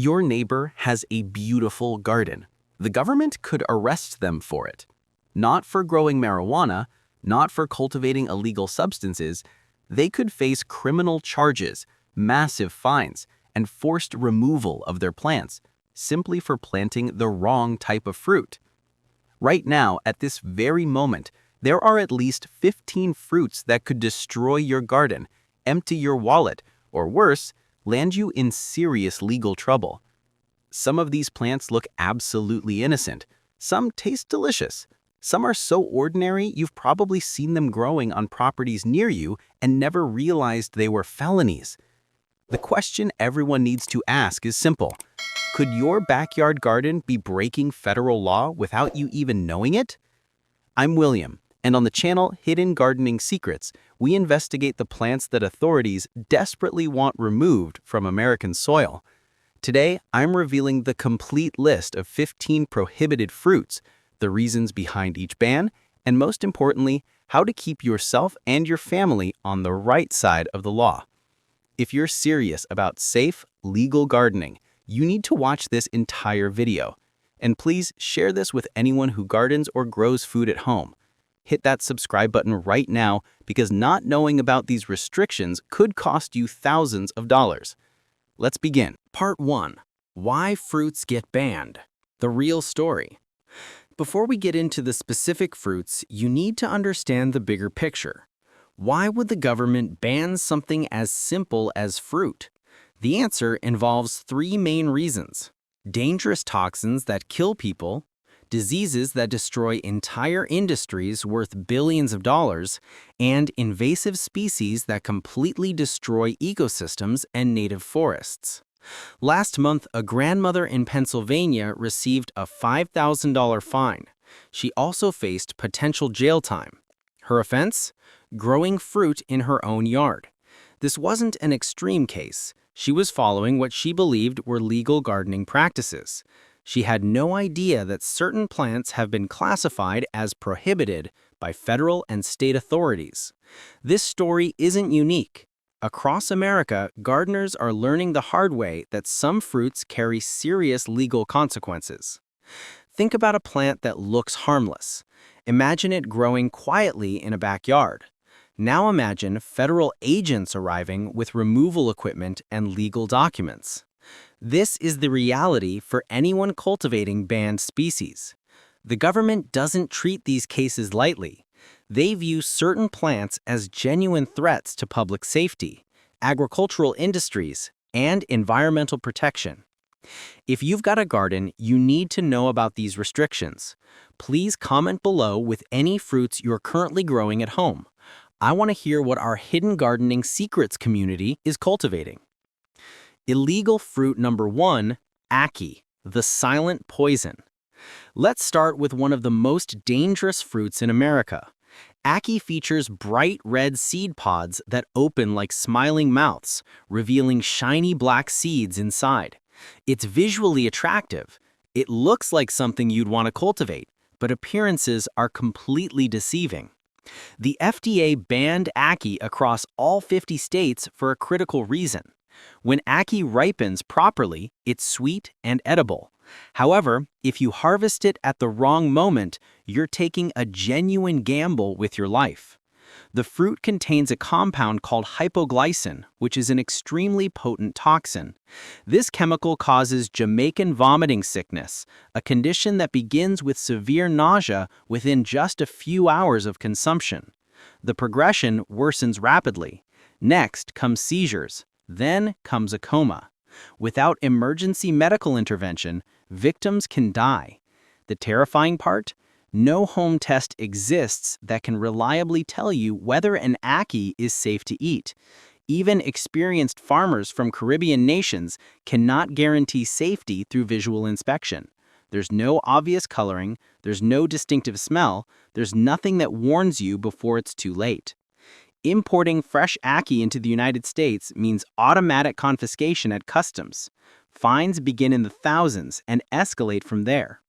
Your neighbor has a beautiful garden. The government could arrest them for it. Not for growing marijuana, not for cultivating illegal substances. They could face criminal charges, massive fines, and forced removal of their plants, simply for planting the wrong type of fruit. Right now, at this very moment, there are at least 15 fruits that could destroy your garden, empty your wallet, or worse, land you in serious legal trouble. Some of these plants look absolutely innocent. Some taste delicious. Some are so ordinary you've probably seen them growing on properties near you and never realized they were felonies. The question everyone needs to ask is simple. Could your backyard garden be breaking federal law without you even knowing it? I'm William, and on the channel Hidden Gardening Secrets, we investigate the plants that authorities desperately want removed from American soil. Today, I'm revealing the complete list of 15 prohibited fruits, the reasons behind each ban, and most importantly, how to keep yourself and your family on the right side of the law. If you're serious about safe, legal gardening, you need to watch this entire video. And please share this with anyone who gardens or grows food at home. Hit that subscribe button right now because not knowing about these restrictions could cost you thousands of dollars. Let's begin. Part 1. Why fruits get banned. The real story. Before we get into the specific fruits, you need to understand the bigger picture. Why would the government ban something as simple as fruit? The answer involves three main reasons: dangerous toxins that kill people, diseases that destroy entire industries worth billions of dollars, and invasive species that completely destroy ecosystems and native forests. Last month, a grandmother in Pennsylvania received a $5,000 fine. She also faced potential jail time. Her offense? Growing fruit in her own yard. This wasn't an extreme case. She was following what she believed were legal gardening practices. She had no idea that certain plants have been classified as prohibited by federal and state authorities. This story isn't unique. Across America, gardeners are learning the hard way that some fruits carry serious legal consequences. Think about a plant that looks harmless. Imagine it growing quietly in a backyard. Now imagine federal agents arriving with removal equipment and legal documents. This is the reality for anyone cultivating banned species. The government doesn't treat these cases lightly. They view certain plants as genuine threats to public safety, agricultural industries, and environmental protection. If you've got a garden, you need to know about these restrictions. Please comment below with any fruits you're currently growing at home. I want to hear what our Hidden Gardening Secrets community is cultivating. Illegal fruit number 1, Ackee, the silent poison. Let's start with one of the most dangerous fruits in America. Ackee features bright red seed pods that open like smiling mouths, revealing shiny black seeds inside. It's visually attractive. It looks like something you'd want to cultivate, but appearances are completely deceiving. The FDA banned Ackee across all 50 states for a critical reason. When Ackee ripens properly, it's sweet and edible. However, if you harvest it at the wrong moment, you're taking a genuine gamble with your life. The fruit contains a compound called hypoglycin, which is an extremely potent toxin. This chemical causes Jamaican vomiting sickness, a condition that begins with severe nausea within just a few hours of consumption. The progression worsens rapidly. Next comes seizures. Then comes a coma. Without emergency medical intervention, victims can die. The terrifying part? No home test exists that can reliably tell you whether an Ackee is safe to eat. Even experienced farmers from Caribbean nations cannot guarantee safety through visual inspection. There's no obvious coloring, there's no distinctive smell, there's nothing that warns you before it's too late. Importing fresh Ackee into the United States means automatic confiscation at customs. Fines begin in the thousands and escalate from there.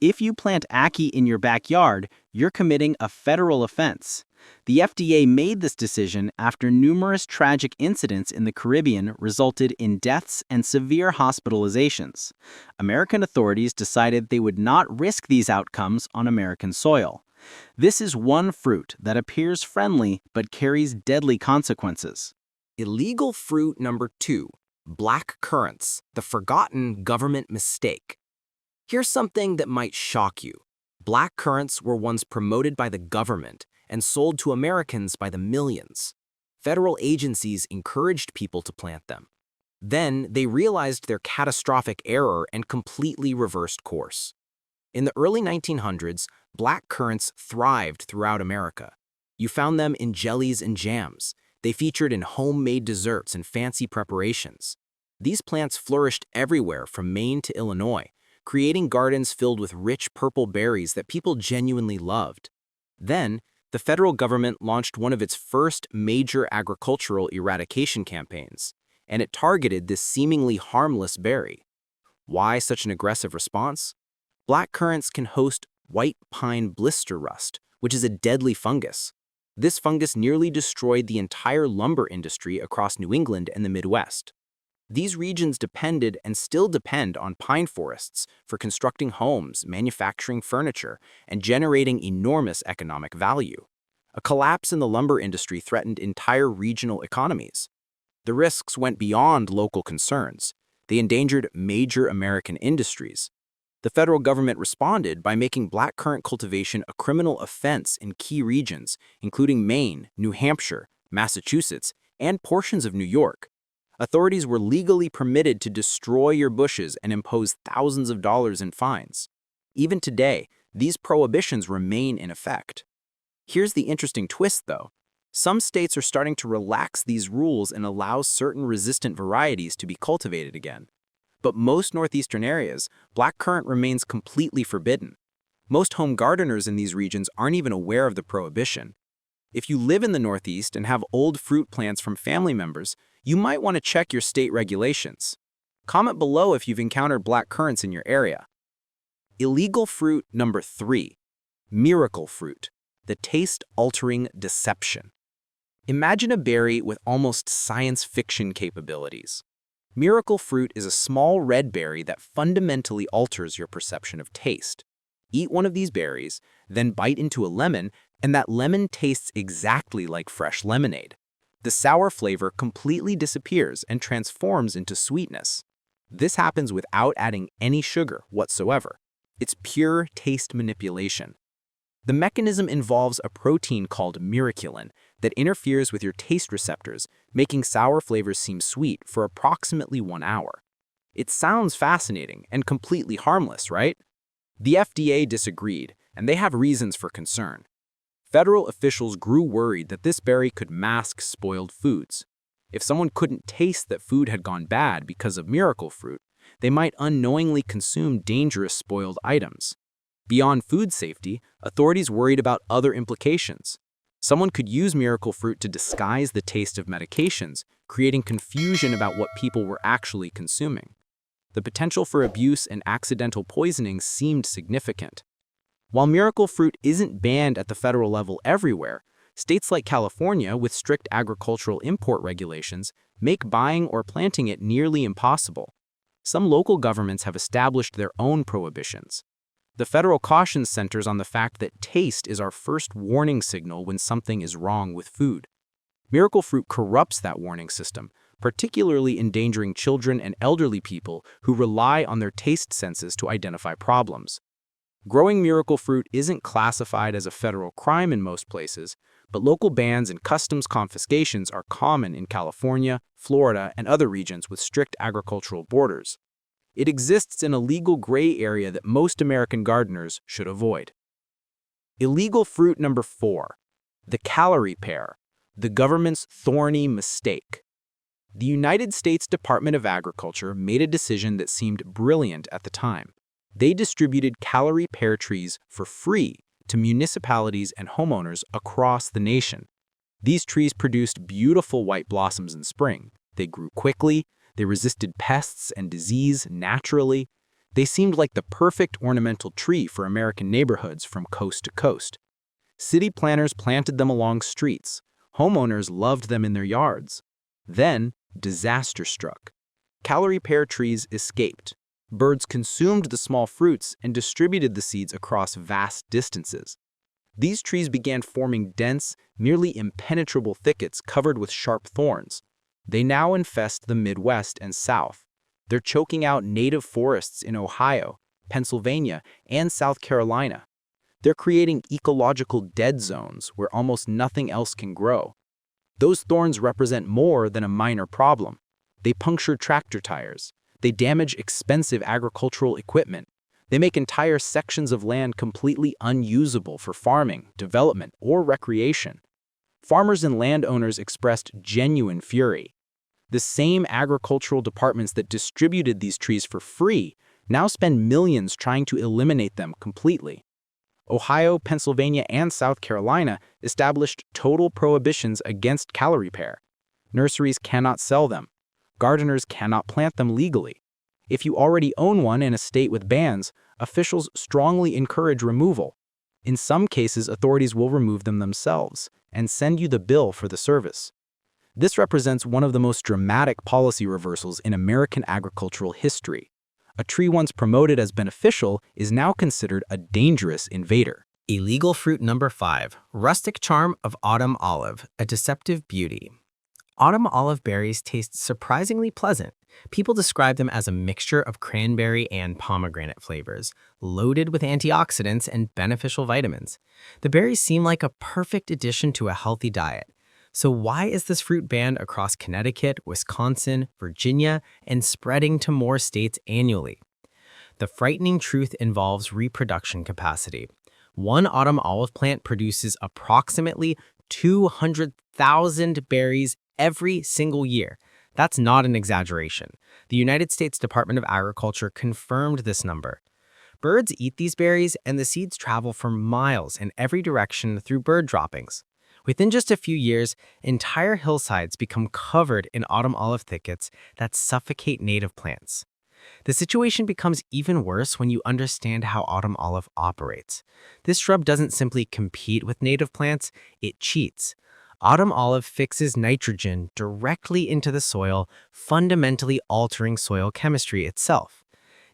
If you plant Ackee in your backyard, you're committing a federal offense. The FDA made this decision after numerous tragic incidents in the Caribbean resulted in deaths and severe hospitalizations. American authorities decided they would not risk these outcomes on American soil. This is one fruit that appears friendly but carries deadly consequences. Illegal fruit number 2, black currants, the forgotten government mistake. Here's something that might shock you. Black currants were once promoted by the government and sold to Americans by the millions. Federal agencies encouraged people to plant them. Then they realized their catastrophic error and completely reversed course. In the early 1900s, black currants thrived throughout America. You found them in jellies and jams. They featured in homemade desserts and fancy preparations. These plants flourished everywhere from Maine to Illinois, creating gardens filled with rich purple berries that people genuinely loved. Then, the federal government launched one of its first major agricultural eradication campaigns, and it targeted this seemingly harmless berry. Why such an aggressive response? Black currants can host white pine blister rust, which is a deadly fungus. This fungus nearly destroyed the entire lumber industry across New England and the Midwest. These regions depended and still depend on pine forests for constructing homes, manufacturing furniture, and generating enormous economic value. A collapse in the lumber industry threatened entire regional economies. The risks went beyond local concerns. They endangered major American industries. The federal government responded by making blackcurrant cultivation a criminal offense in key regions, including Maine, New Hampshire, Massachusetts, and portions of New York. Authorities were legally permitted to destroy your bushes and impose thousands of dollars in fines. Even today, these prohibitions remain in effect. Here's the interesting twist, though. Some states are starting to relax these rules and allow certain resistant varieties to be cultivated again. But most northeastern areas, blackcurrant remains completely forbidden. Most home gardeners in these regions aren't even aware of the prohibition. If you live in the Northeast and have old fruit plants from family members, you might want to check your state regulations. Comment below if you've encountered black currants in your area. Illegal fruit number 3, miracle fruit, the taste-altering deception. Imagine a berry with almost science fiction capabilities. Miracle fruit is a small red berry that fundamentally alters your perception of taste. Eat one of these berries, then bite into a lemon, and that lemon tastes exactly like fresh lemonade. The sour flavor completely disappears and transforms into sweetness. This happens without adding any sugar whatsoever. It's pure taste manipulation. The mechanism involves a protein called miraculin that interferes with your taste receptors, making sour flavors seem sweet for approximately 1 hour. It sounds fascinating and completely harmless, right? The FDA disagreed, and they have reasons for concern. Federal officials grew worried that this berry could mask spoiled foods. If someone couldn't taste that food had gone bad because of miracle fruit, they might unknowingly consume dangerous spoiled items. Beyond food safety, authorities worried about other implications. Someone could use miracle fruit to disguise the taste of medications, creating confusion about what people were actually consuming. The potential for abuse and accidental poisoning seemed significant. While miracle fruit isn't banned at the federal level everywhere, states like California, with strict agricultural import regulations, make buying or planting it nearly impossible. Some local governments have established their own prohibitions. The federal caution centers on the fact that taste is our first warning signal when something is wrong with food. Miracle fruit corrupts that warning system, particularly endangering children and elderly people who rely on their taste senses to identify problems. Growing miracle fruit isn't classified as a federal crime in most places, but local bans and customs confiscations are common in California, Florida, and other regions with strict agricultural borders. It exists in a legal gray area that most American gardeners should avoid. Illegal fruit number 4, the calorie pear, the government's thorny mistake. The United States Department of Agriculture made a decision that seemed brilliant at the time. They distributed calorie pear trees for free to municipalities and homeowners across the nation. These trees produced beautiful white blossoms in spring. They grew quickly, they resisted pests and disease naturally. They seemed like the perfect ornamental tree for American neighborhoods from coast to coast. City planners planted them along streets. Homeowners loved them in their yards. Then, disaster struck. Calorie pear trees escaped. Birds consumed the small fruits and distributed the seeds across vast distances. These trees began forming dense, nearly impenetrable thickets covered with sharp thorns. They now infest the Midwest and South. They're choking out native forests in Ohio, Pennsylvania, and South Carolina. They're creating ecological dead zones where almost nothing else can grow. Those thorns represent more than a minor problem. They puncture tractor tires. They damage expensive agricultural equipment. They make entire sections of land completely unusable for farming, development, or recreation. Farmers and landowners expressed genuine fury. The same agricultural departments that distributed these trees for free now spend millions trying to eliminate them completely. Ohio, Pennsylvania, and South Carolina established total prohibitions against calorie pear. Nurseries cannot sell them. Gardeners cannot plant them legally. If you already own one in a state with bans, officials strongly encourage removal. In some cases, authorities will remove them themselves and send you the bill for the service. This represents one of the most dramatic policy reversals in American agricultural history. A tree once promoted as beneficial is now considered a dangerous invader. Illegal fruit number 5, rustic charm of autumn olive, a deceptive beauty. Autumn olive berries taste surprisingly pleasant. People describe them as a mixture of cranberry and pomegranate flavors, loaded with antioxidants and beneficial vitamins. The berries seem like a perfect addition to a healthy diet. So why is this fruit banned across Connecticut, Wisconsin, Virginia, and spreading to more states annually? The frightening truth involves reproduction capacity. One autumn olive plant produces approximately 200,000 berries every single year. That's not an exaggeration. The United States Department of Agriculture confirmed this number. Birds eat these berries, and the seeds travel for miles in every direction through bird droppings. Within just a few years, entire hillsides become covered in autumn olive thickets that suffocate native plants. The situation becomes even worse when you understand how autumn olive operates. This shrub doesn't simply compete with native plants, it cheats. Autumn olive fixes nitrogen directly into the soil, fundamentally altering soil chemistry itself.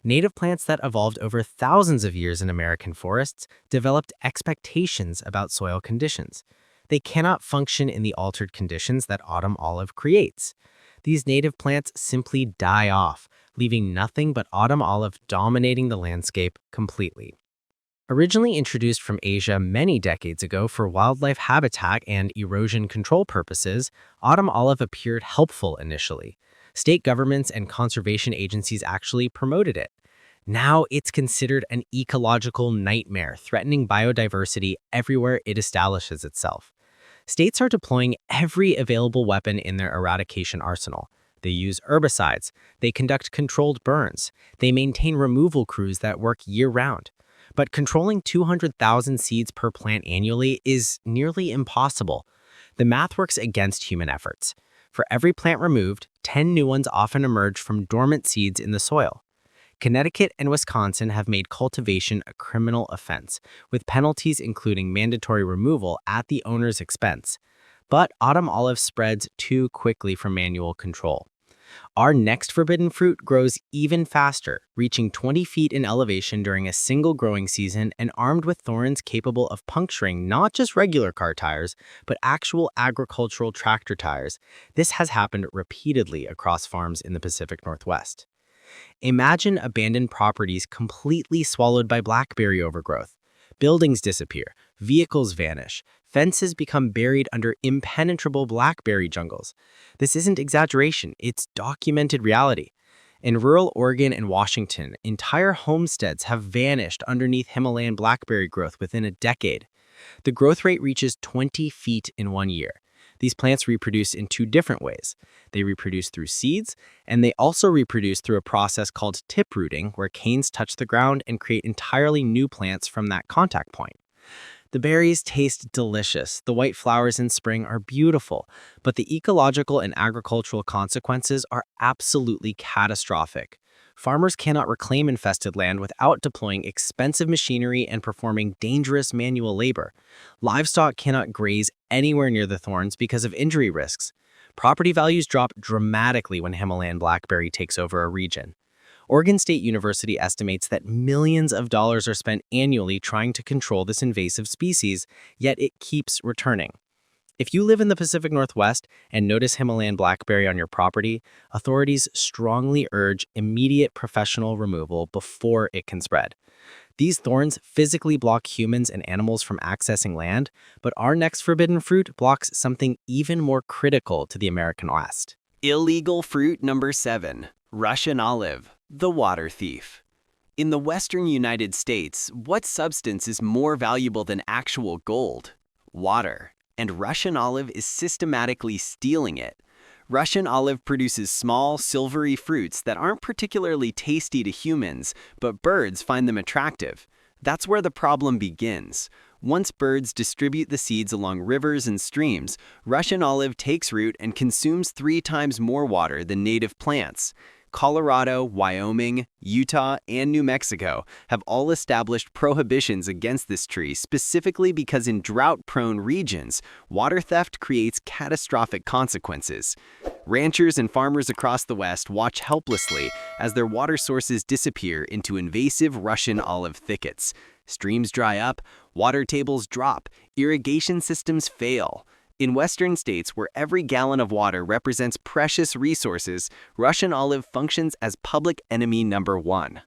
Native plants that evolved over thousands of years in American forests developed expectations about soil conditions. They cannot function in the altered conditions that autumn olive creates. These native plants simply die off, leaving nothing but autumn olive dominating the landscape completely. Originally introduced from Asia many decades ago for wildlife habitat and erosion control purposes, autumn olive appeared helpful initially. State governments and conservation agencies actually promoted it. Now it's considered an ecological nightmare, threatening biodiversity everywhere it establishes itself. States are deploying every available weapon in their eradication arsenal. They use herbicides, they conduct controlled burns, they maintain removal crews that work year-round. But controlling 200,000 seeds per plant annually is nearly impossible. The math works against human efforts. For every plant removed, 10 new ones often emerge from dormant seeds in the soil. Connecticut and Wisconsin have made cultivation a criminal offense, with penalties including mandatory removal at the owner's expense. But autumn olive spreads too quickly for manual control. Our next forbidden fruit grows even faster, reaching 20 feet in elevation during a single growing season and armed with thorns capable of puncturing not just regular car tires, but actual agricultural tractor tires. This has happened repeatedly across farms in the Pacific Northwest. Imagine abandoned properties completely swallowed by blackberry overgrowth. Buildings disappear, vehicles vanish, fences become buried under impenetrable blackberry jungles. This isn't exaggeration, it's documented reality. In rural Oregon and Washington, entire homesteads have vanished underneath Himalayan blackberry growth within a decade. The growth rate reaches 20 feet in 1 year. These plants reproduce in 2 different ways. They reproduce through seeds, and they also reproduce through a process called tip rooting, where canes touch the ground and create entirely new plants from that contact point. The berries taste delicious. The white flowers in spring are beautiful, but the ecological and agricultural consequences are absolutely catastrophic. Farmers cannot reclaim infested land without deploying expensive machinery and performing dangerous manual labor. Livestock cannot graze anywhere near the thorns because of injury risks. Property values drop dramatically when Himalayan blackberry takes over a region. Oregon State University estimates that millions of dollars are spent annually trying to control this invasive species, yet it keeps returning. If you live in the Pacific Northwest and notice Himalayan blackberry on your property, authorities strongly urge immediate professional removal before it can spread. These thorns physically block humans and animals from accessing land, but our next forbidden fruit blocks something even more critical to the American West. Illegal fruit number 7, Russian olive, the water thief. In the western United States, what substance is more valuable than actual gold? Water. And Russian olive is systematically stealing it. Russian olive produces small, silvery fruits that aren't particularly tasty to humans, but birds find them attractive. That's where the problem begins. Once birds distribute the seeds along rivers and streams, Russian olive takes root and consumes 3 times more water than native plants. Colorado, Wyoming, Utah, and New Mexico have all established prohibitions against this tree specifically because in drought-prone regions, water theft creates catastrophic consequences. Ranchers and farmers across the West watch helplessly as their water sources disappear into invasive Russian olive thickets. Streams dry up, water tables drop, irrigation systems fail. In western states where every gallon of water represents precious resources, Russian olive functions as public enemy number 1.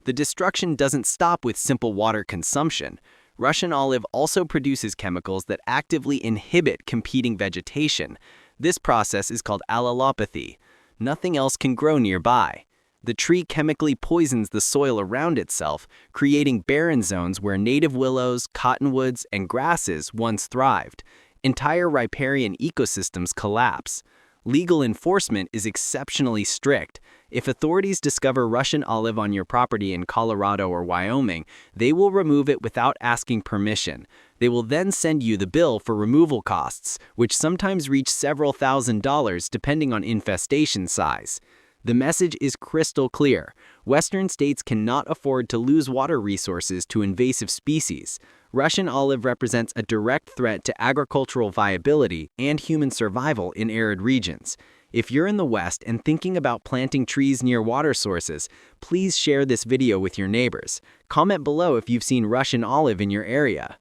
The destruction doesn't stop with simple water consumption. Russian olive also produces chemicals that actively inhibit competing vegetation. This process is called allelopathy. Nothing else can grow nearby. The tree chemically poisons the soil around itself, creating barren zones where native willows, cottonwoods, and grasses once thrived. Entire riparian ecosystems collapse. Legal enforcement is exceptionally strict. If authorities discover Russian olive on your property in Colorado or Wyoming, they will remove it without asking permission. They will then send you the bill for removal costs, which sometimes reach several $1,000s depending on infestation size. The message is crystal clear. Western states cannot afford to lose water resources to invasive species. Russian olive represents a direct threat to agricultural viability and human survival in arid regions. If you're in the West and thinking about planting trees near water sources, please share this video with your neighbors. Comment below if you've seen Russian olive in your area.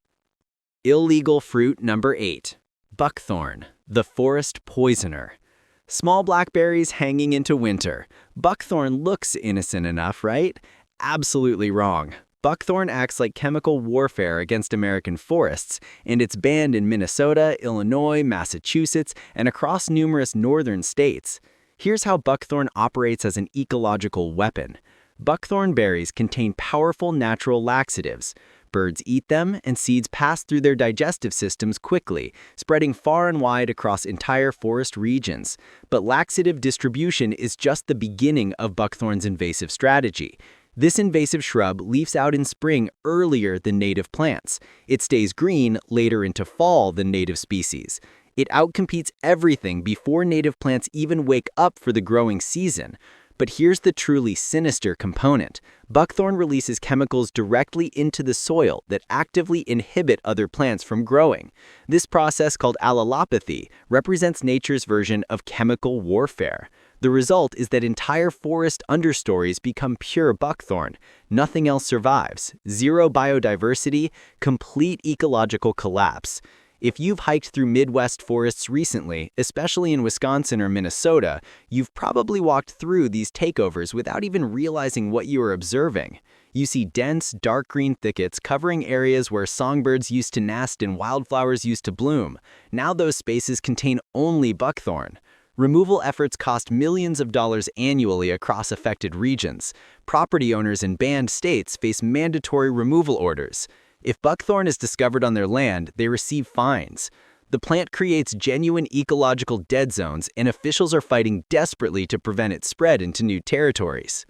Illegal fruit number 8. Buckthorn, the forest poisoner. Small blackberries hanging into winter. Buckthorn looks innocent enough, right? Absolutely wrong. Buckthorn acts like chemical warfare against American forests, and it's banned in Minnesota, Illinois, Massachusetts, and across numerous northern states. Here's how buckthorn operates as an ecological weapon. Buckthorn berries contain powerful natural laxatives. Birds eat them, and seeds pass through their digestive systems quickly, spreading far and wide across entire forest regions. But laxative distribution is just the beginning of buckthorn's invasive strategy. This invasive shrub leaves out in spring earlier than native plants. It stays green later into fall than native species. It outcompetes everything before native plants even wake up for the growing season. But here's the truly sinister component. Buckthorn releases chemicals directly into the soil that actively inhibit other plants from growing. This process, called allelopathy, represents nature's version of chemical warfare. The result is that entire forest understories become pure buckthorn. Nothing else survives. Zero biodiversity, complete ecological collapse. If you've hiked through Midwest forests recently, especially in Wisconsin or Minnesota, you've probably walked through these takeovers without even realizing what you are observing. You see dense, dark green thickets covering areas where songbirds used to nest and wildflowers used to bloom. Now those spaces contain only buckthorn. Removal efforts cost millions of dollars annually across affected regions. Property owners in banned states face mandatory removal orders. If buckthorn is discovered on their land, they receive fines. The plant creates genuine ecological dead zones, and officials are fighting desperately to prevent its spread into new territories.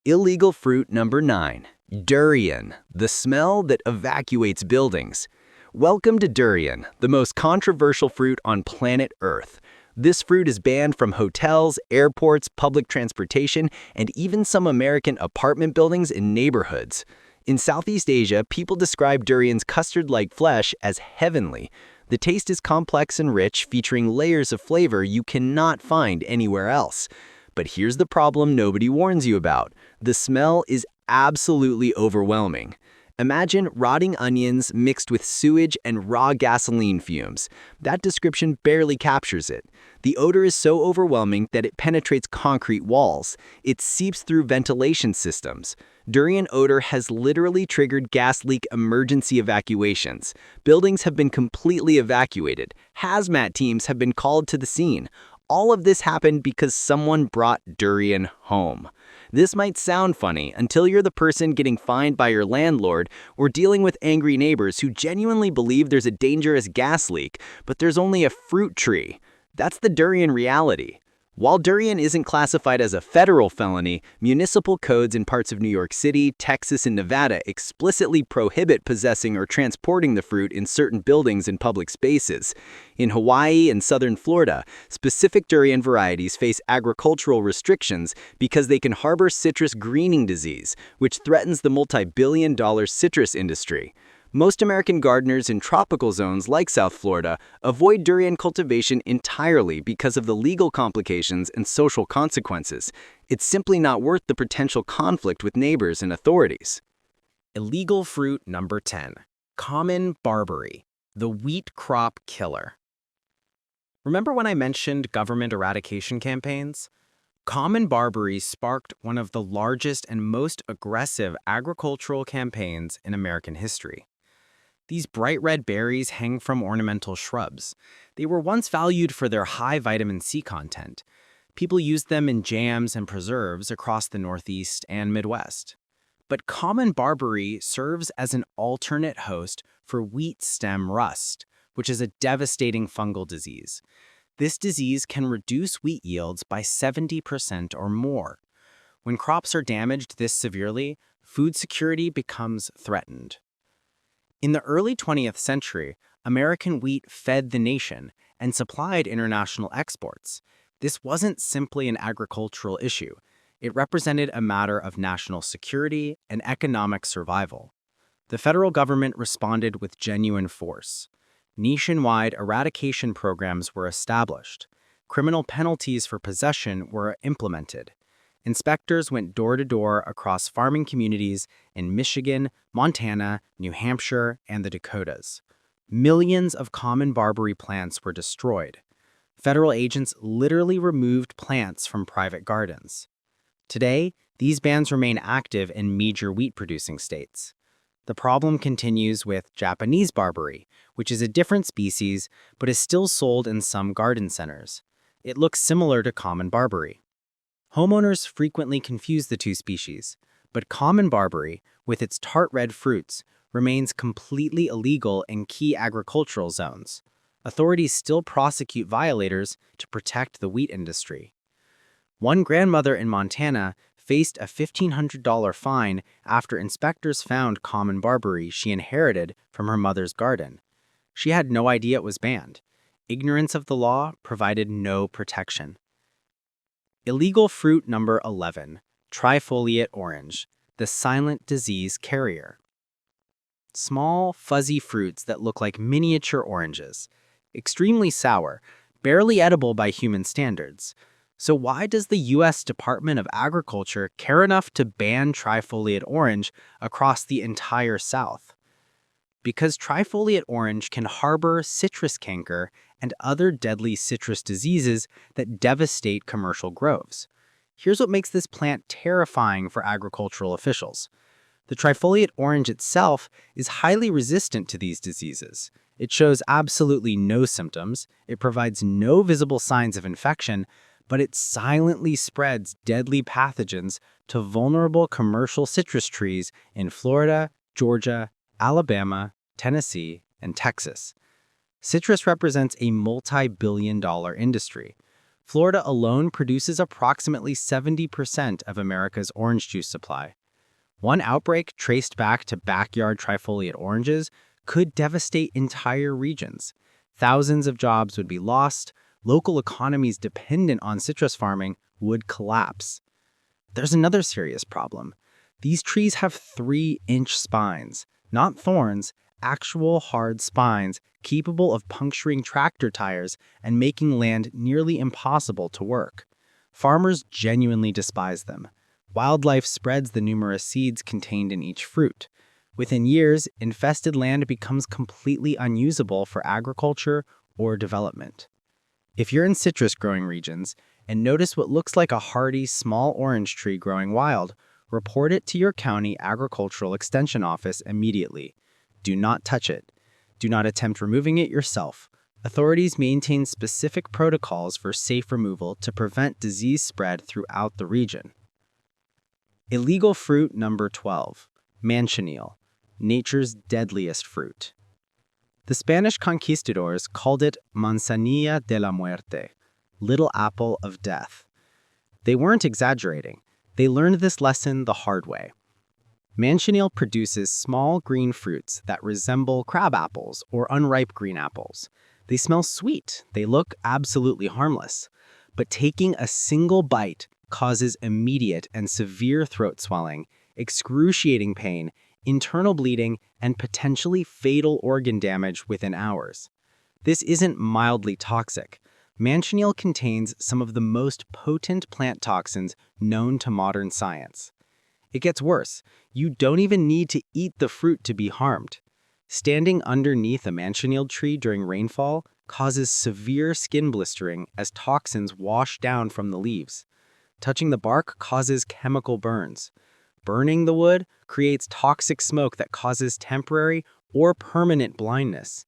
Illegal fruit number 9. Durian, the smell that evacuates buildings. Welcome to durian, the most controversial fruit on planet Earth. This fruit is banned from hotels, airports, public transportation, and even some American apartment buildings and neighborhoods. In Southeast Asia, people describe durian's custard-like flesh as heavenly. The taste is complex and rich, featuring layers of flavor you cannot find anywhere else. But here's the problem nobody warns you about. The smell is absolutely overwhelming. Imagine rotting onions mixed with sewage and raw gasoline fumes. That description barely captures it. The odor is so overwhelming that it penetrates concrete walls. It seeps through ventilation systems. Durian odor has literally triggered gas leak emergency evacuations. Buildings have been completely evacuated. Hazmat teams have been called to the scene. All of this happened because someone brought durian home. This might sound funny until you're the person getting fined by your landlord or dealing with angry neighbors who genuinely believe there's a dangerous gas leak, but there's only a fruit tree. That's the durian reality. While durian isn't classified as a federal felony, municipal codes in parts of New York City, Texas, and Nevada explicitly prohibit possessing or transporting the fruit in certain buildings and public spaces. In Hawaii and southern Florida, specific durian varieties face agricultural restrictions because they can harbor citrus greening disease, which threatens the multi-billion-dollar citrus industry. Most American gardeners in tropical zones like South Florida avoid durian cultivation entirely because of the legal complications and social consequences. It's simply not worth the potential conflict with neighbors and authorities. Illegal fruit number 10. Common barberry, the wheat crop killer. Remember when I mentioned government eradication campaigns? Common barberry sparked one of the largest and most aggressive agricultural campaigns in American history. These bright red berries hang from ornamental shrubs. They were once valued for their high vitamin C content. People used them in jams and preserves across the Northeast and Midwest. But common barberry serves as an alternate host for wheat stem rust, which is a devastating fungal disease. This disease can reduce wheat yields by 70% or more. When crops are damaged this severely, food security becomes threatened. In the early 20th century, American wheat fed the nation and supplied international exports. This wasn't simply an agricultural issue. It represented a matter of national security and economic survival. The federal government responded with genuine force. Nationwide eradication programs were established. Criminal penalties for possession were implemented. Inspectors went door to door across farming communities in Michigan, Montana, New Hampshire, and the Dakotas. Millions of common barberry plants were destroyed. Federal agents literally removed plants from private gardens. Today, these bans remain active in major wheat-producing states. The problem continues with Japanese barberry, which is a different species but is still sold in some garden centers. It looks similar to common barberry. Homeowners frequently confuse the two species, but common barberry, with its tart red fruits, remains completely illegal in key agricultural zones. Authorities still prosecute violators to protect the wheat industry. One grandmother in Montana faced a $1,500 fine after inspectors found common barberry she inherited from her mother's garden. She had no idea it was banned. Ignorance of the law provided no protection. Illegal fruit number 11, trifoliate orange, the silent disease carrier. Small, fuzzy fruits that look like miniature oranges. Extremely sour, barely edible by human standards. So why does the U.S. Department of Agriculture care enough to ban trifoliate orange across the entire South? Because trifoliate orange can harbor citrus canker and other deadly citrus diseases that devastate commercial groves. Here's what makes this plant terrifying for agricultural officials. The trifoliate orange itself is highly resistant to these diseases. It shows absolutely no symptoms, it provides no visible signs of infection, but it silently spreads deadly pathogens to vulnerable commercial citrus trees in Florida, Georgia, Alabama, Tennessee, and Texas. Citrus represents a multi-billion-dollar industry. Florida alone produces approximately 70% of America's orange juice supply. One outbreak traced back to backyard trifoliate oranges could devastate entire regions. Thousands of jobs would be lost, local economies dependent on citrus farming would collapse. There's another serious problem. These trees have 3-inch spines, not thorns, actual hard spines capable of puncturing tractor tires and making land nearly impossible to work. Farmers genuinely despise them. Wildlife spreads the numerous seeds contained in each fruit. Within years, infested land becomes completely unusable for agriculture or development. If you're in citrus growing regions and notice what looks like a hardy small orange tree growing wild, report it to your county agricultural extension office immediately. Do not touch it. Do not attempt removing it yourself. Authorities maintain specific protocols for safe removal to prevent disease spread throughout the region. Illegal fruit number 12, Manchineel, nature's deadliest fruit. The Spanish conquistadors called it manzanilla de la muerte, little apple of death. They weren't exaggerating. They learned this lesson the hard way. Manchineel produces small green fruits that resemble crab apples or unripe green apples. They smell sweet. They look absolutely harmless. But taking a single bite causes immediate and severe throat swelling, excruciating pain, internal bleeding, and potentially fatal organ damage within hours. This isn't mildly toxic. Manchineel contains some of the most potent plant toxins known to modern science. It gets worse. You don't even need to eat the fruit to be harmed. Standing underneath a Manchineel tree during rainfall causes severe skin blistering as toxins wash down from the leaves. Touching the bark causes chemical burns. Burning the wood creates toxic smoke that causes temporary or permanent blindness.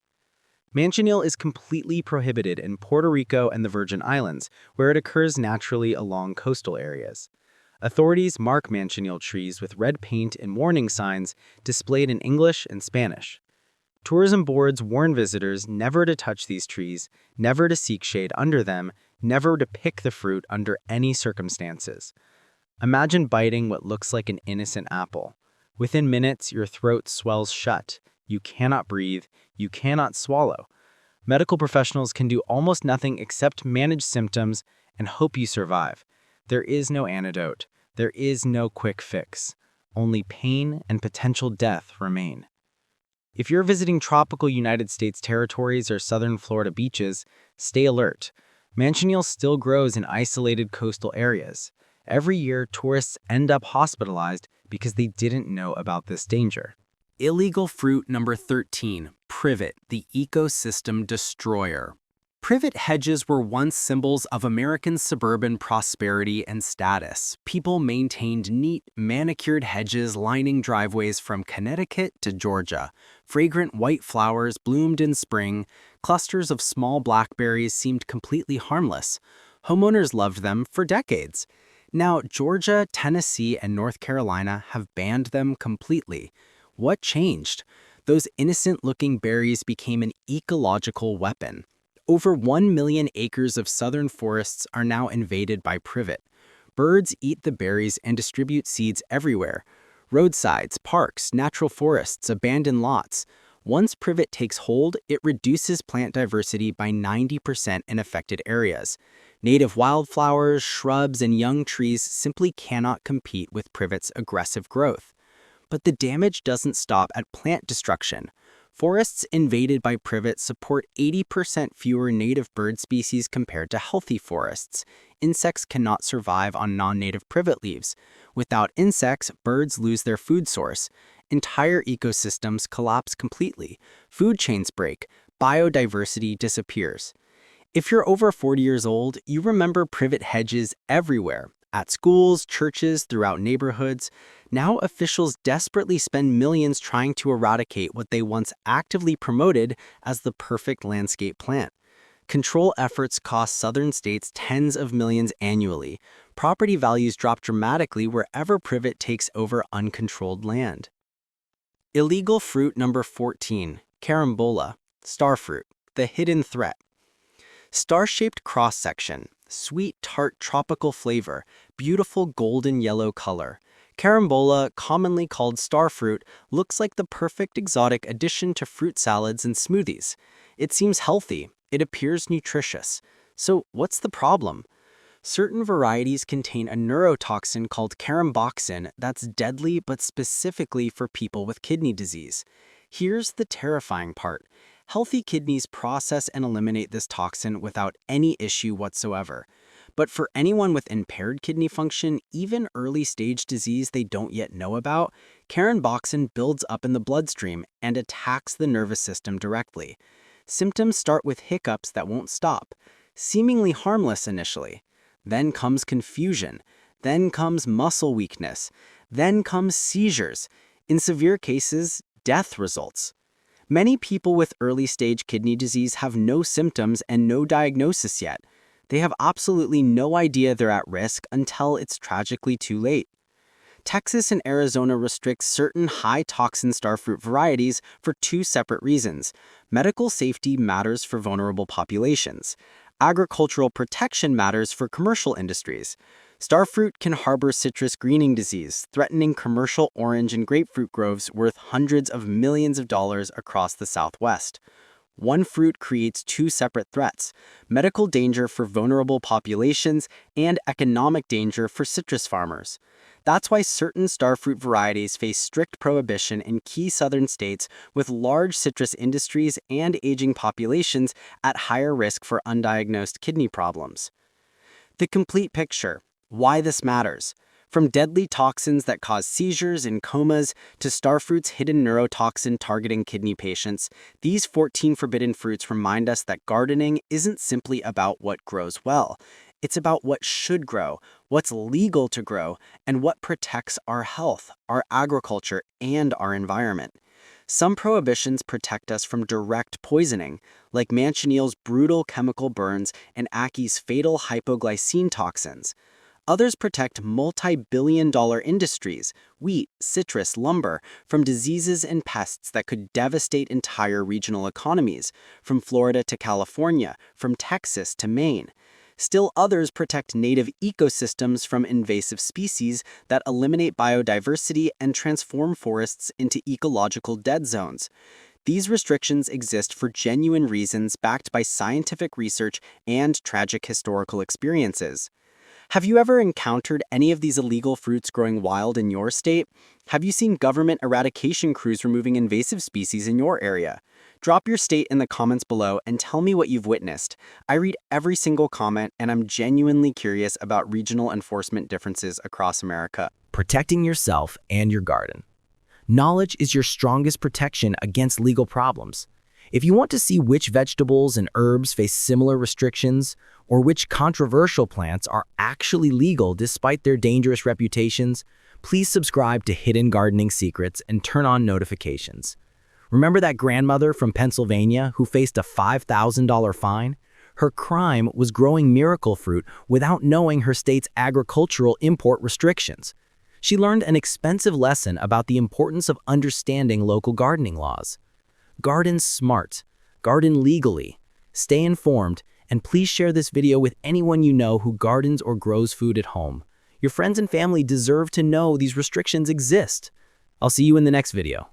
Manchineel is completely prohibited in Puerto Rico and the Virgin Islands, where it occurs naturally along coastal areas. Authorities mark Manchineel trees with red paint and warning signs displayed in English and Spanish. Tourism boards warn visitors never to touch these trees, never to seek shade under them, never to pick the fruit under any circumstances. Imagine biting what looks like an innocent apple. Within minutes, your throat swells shut. You cannot breathe. You cannot swallow. Medical professionals can do almost nothing except manage symptoms and hope you survive. There is no antidote. There is no quick fix. Only pain and potential death remain. If you're visiting tropical United States territories or southern Florida beaches, stay alert. Manchineel still grows in isolated coastal areas. Every year, tourists end up hospitalized because they didn't know about this danger. Illegal fruit number 13, Privet, the ecosystem destroyer. Privet hedges were once symbols of American suburban prosperity and status. People maintained neat, manicured hedges lining driveways from Connecticut to Georgia. Fragrant white flowers bloomed in spring. Clusters of small blackberries seemed completely harmless. Homeowners loved them for decades. Now, Georgia, Tennessee, and North Carolina have banned them completely. What changed? Those innocent-looking berries became an ecological weapon. Over 1 million acres of southern forests are now invaded by privet. Birds eat the berries and distribute seeds everywhere. Roadsides, parks, natural forests, abandoned lots. Once privet takes hold, it reduces plant diversity by 90% in affected areas. Native wildflowers, shrubs, and young trees simply cannot compete with privet's aggressive growth. But the damage doesn't stop at plant destruction. Forests invaded by privet support 80% fewer native bird species compared to healthy forests. Insects cannot survive on non-native privet leaves. Without insects, birds lose their food source. Entire ecosystems collapse completely. Food chains break. Biodiversity disappears. If you're over 40 years old, you remember privet hedges everywhere. At schools, churches, throughout neighborhoods. Now officials desperately spend millions trying to eradicate what they once actively promoted as the perfect landscape plant. Control efforts cost southern states tens of millions annually. Property values drop dramatically wherever privet takes over uncontrolled land. Illegal fruit number 14, carambola, starfruit, the hidden threat. Star-shaped cross-section, sweet, tart, tropical flavor, beautiful golden yellow color. Carambola, commonly called starfruit, looks like the perfect exotic addition to fruit salads and smoothies. It seems healthy. It appears nutritious. So what's the problem? Certain varieties contain a neurotoxin called caramboxin that's deadly but specifically for people with kidney disease. Here's the terrifying part. Healthy kidneys process and eliminate this toxin without any issue whatsoever. But for anyone with impaired kidney function, even early-stage disease they don't yet know about, caramboxin builds up in the bloodstream and attacks the nervous system directly. Symptoms start with hiccups that won't stop, seemingly harmless initially. Then comes confusion. Then comes muscle weakness. Then comes seizures. In severe cases, death results. Many people with early-stage kidney disease have no symptoms and no diagnosis yet. They have absolutely no idea they're at risk until it's tragically too late. Texas and Arizona restrict certain high-toxin starfruit varieties for two separate reasons. Medical safety matters for vulnerable populations. Agricultural protection matters for commercial industries. Starfruit can harbor citrus greening disease, threatening commercial orange and grapefruit groves worth hundreds of millions of dollars across the Southwest. One fruit creates two separate threats: medical danger for vulnerable populations and economic danger for citrus farmers. That's why certain starfruit varieties face strict prohibition in key southern states with large citrus industries and aging populations at higher risk for undiagnosed kidney problems. The complete picture: why this matters. From deadly toxins that cause seizures and comas to starfruit's hidden neurotoxin targeting kidney patients, these 14 forbidden fruits remind us that gardening isn't simply about what grows well. It's about what should grow, what's legal to grow, and what protects our health, our agriculture, and our environment. Some prohibitions protect us from direct poisoning, like Manchineel's brutal chemical burns and Ackee's fatal hypoglycine toxins. Others protect multi-billion-dollar industries, wheat, citrus, lumber, from diseases and pests that could devastate entire regional economies, from Florida to California, from Texas to Maine. Still others protect native ecosystems from invasive species that eliminate biodiversity and transform forests into ecological dead zones. These restrictions exist for genuine reasons backed by scientific research and tragic historical experiences. Have you ever encountered any of these illegal fruits growing wild in your state? Have you seen government eradication crews removing invasive species in your area? Drop your state in the comments below and tell me what you've witnessed. I read every single comment and I'm genuinely curious about regional enforcement differences across America. Protecting yourself and your garden. Knowledge is your strongest protection against legal problems. If you want to see which vegetables and herbs face similar restrictions, or which controversial plants are actually legal despite their dangerous reputations, please subscribe to Hidden Gardening Secrets and turn on notifications. Remember that grandmother from Pennsylvania who faced a $5,000 fine? Her crime was growing miracle fruit without knowing her state's agricultural import restrictions. She learned an expensive lesson about the importance of understanding local gardening laws. Garden smart, garden legally, stay informed, and please share this video with anyone you know who gardens or grows food at home. Your friends and family deserve to know these restrictions exist. I'll see you in the next video.